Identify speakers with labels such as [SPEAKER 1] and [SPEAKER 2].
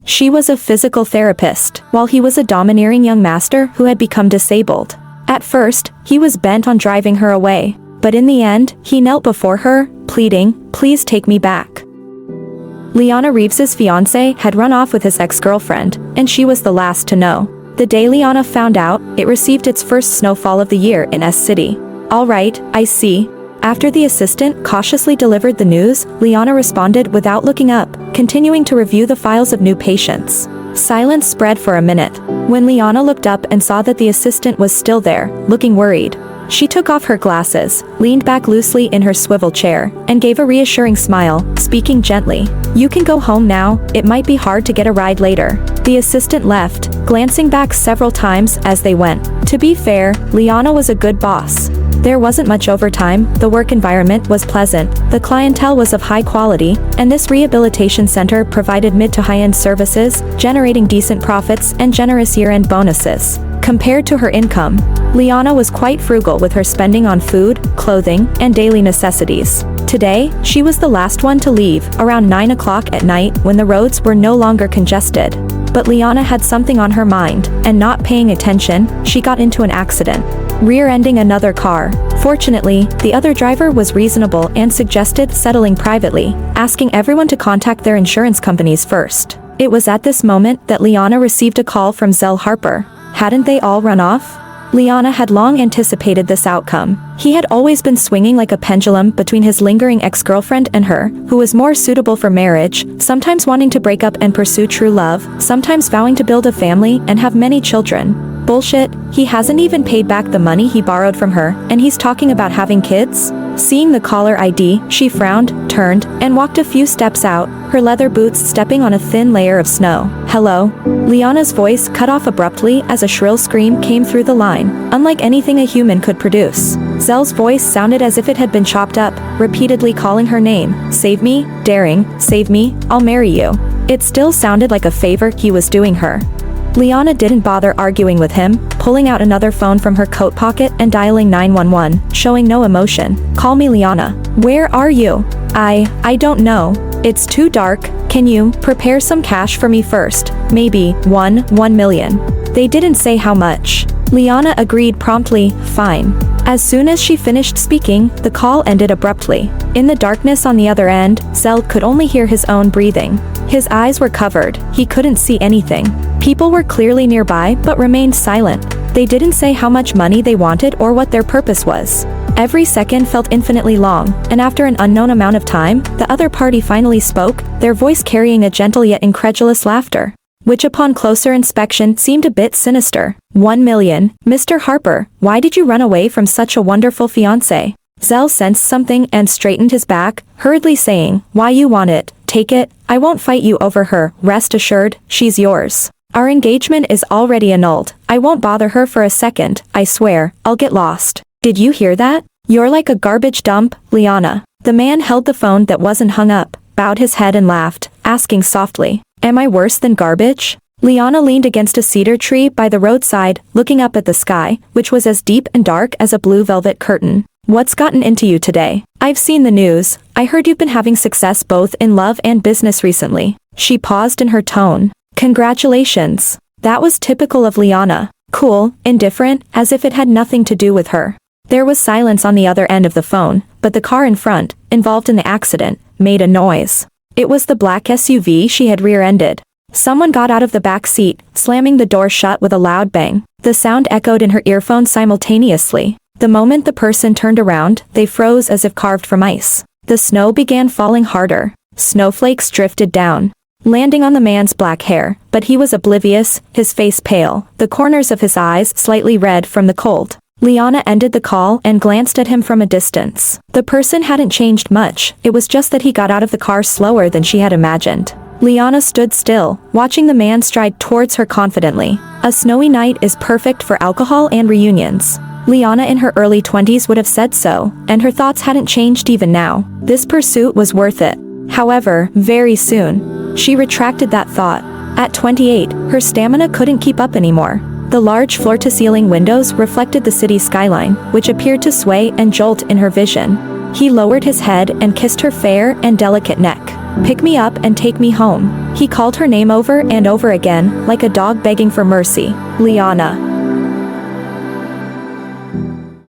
[SPEAKER 1] She was a physical therapist, while he was a domineering young master who had become disabled. At first, he was bent on driving her away, but in the end, he knelt before her, pleading, "Please take me back." Liana Reeves's fiancé had run off with his ex-girlfriend, and she was the last to know. The day Liana found out, it received its first snowfall of the year in S City. "All right, I see." After the assistant cautiously delivered the news, Liana responded without looking up, continuing to review the files of new patients. Silence spread for a minute. When Liana looked up and saw that the assistant was still there, looking worried, she took off her glasses, leaned back loosely in her swivel chair, and gave a reassuring smile, speaking gently. "You can go home now, it might be hard to get a ride later." The assistant left, glancing back several times as they went. To be fair, Liana was a good boss. There wasn't much overtime, the work environment was pleasant, the clientele was of high quality, and this rehabilitation center provided mid to high-end services, generating decent profits and generous year-end bonuses. Compared to her income, Liana was quite frugal with her spending on food, clothing, and daily necessities. Today, she was the last one to leave, around 9 o'clock at night when the roads were no longer congested. But Liana had something on her mind, and not paying attention, she got into an accident, rear-ending another car. Fortunately, the other driver was reasonable and suggested settling privately, asking everyone to contact their insurance companies first. It was at this moment that Liana received a call from Zell Harper. Hadn't they all run off? Liana had long anticipated this outcome. He had always been swinging like a pendulum between his lingering ex-girlfriend and her, who was more suitable for marriage, sometimes wanting to break up and pursue true love, sometimes vowing to build a family and have many children. Bullshit, he hasn't even paid back the money he borrowed from her, and he's talking about having kids? Seeing the caller ID, she frowned, turned, and walked a few steps out, her leather boots stepping on a thin layer of snow. "Hello?" Liana's voice cut off abruptly as a shrill scream came through the line, unlike anything a human could produce. Zell's voice sounded as if it had been chopped up, repeatedly calling her name. "Save me, daring, save me, I'll marry you." It still sounded like a favor he was doing her. Liana didn't bother arguing with him, pulling out another phone from her coat pocket and dialing 911, showing no emotion. "Call me Liana. Where are you?" I don't know. It's too dark, can you prepare some cash for me first? Maybe, 1 million. They didn't say how much. Liana agreed promptly, fine. As soon as she finished speaking, the call ended abruptly. In the darkness on the other end, Zell could only hear his own breathing. His eyes were covered, he couldn't see anything. People were clearly nearby but remained silent. They didn't say how much money they wanted or what their purpose was. Every second felt infinitely long, and after an unknown amount of time, the other party finally spoke, their voice carrying a gentle yet incredulous laughter, which upon closer inspection seemed a bit sinister. 1 million. Mr. Harper, why did you run away from such a wonderful fiancé? Zell sensed something and straightened his back, hurriedly saying, "Why you want it, take it, I won't fight you over her, rest assured, she's yours. Our engagement is already annulled, I won't bother her for a second, I swear, I'll get lost." Did you hear that? You're like a garbage dump, Liana. The man held the phone that wasn't hung up, bowed his head and laughed, asking softly, "Am I worse than garbage?" Liana leaned against a cedar tree by the roadside, looking up at the sky, which was as deep and dark as a blue velvet curtain. "What's gotten into you today? I've seen the news, I heard you've been having success both in love and business recently." She paused in her tone. "Congratulations." That was typical of Liana. Cool, indifferent, as if it had nothing to do with her. There was silence on the other end of the phone, but the car in front, involved in the accident, made a noise. It was the black SUV she had rear-ended. Someone got out of the back seat, slamming the door shut with a loud bang. The sound echoed in her earphones simultaneously. The moment the person turned around, they froze as if carved from ice. The snow began falling harder. Snowflakes drifted down, landing on the man's black hair, but he was oblivious, his face pale, the corners of his eyes slightly red from the cold. Liana ended the call and glanced at him from a distance. The person hadn't changed much, it was just that he got out of the car slower than she had imagined. Liana stood still, watching the man stride towards her confidently. A snowy night is perfect for alcohol and reunions. Liana in her early 20s would have said so, and her thoughts hadn't changed even now. This pursuit was worth it. However, very soon, she retracted that thought. At 28, her stamina couldn't keep up anymore. The large floor-to-ceiling windows reflected the city skyline, which appeared to sway and jolt in her vision. He lowered his head and kissed her fair and delicate neck. Pick me up and take me home." He called her name over and over again, like a dog begging for mercy. "Liana."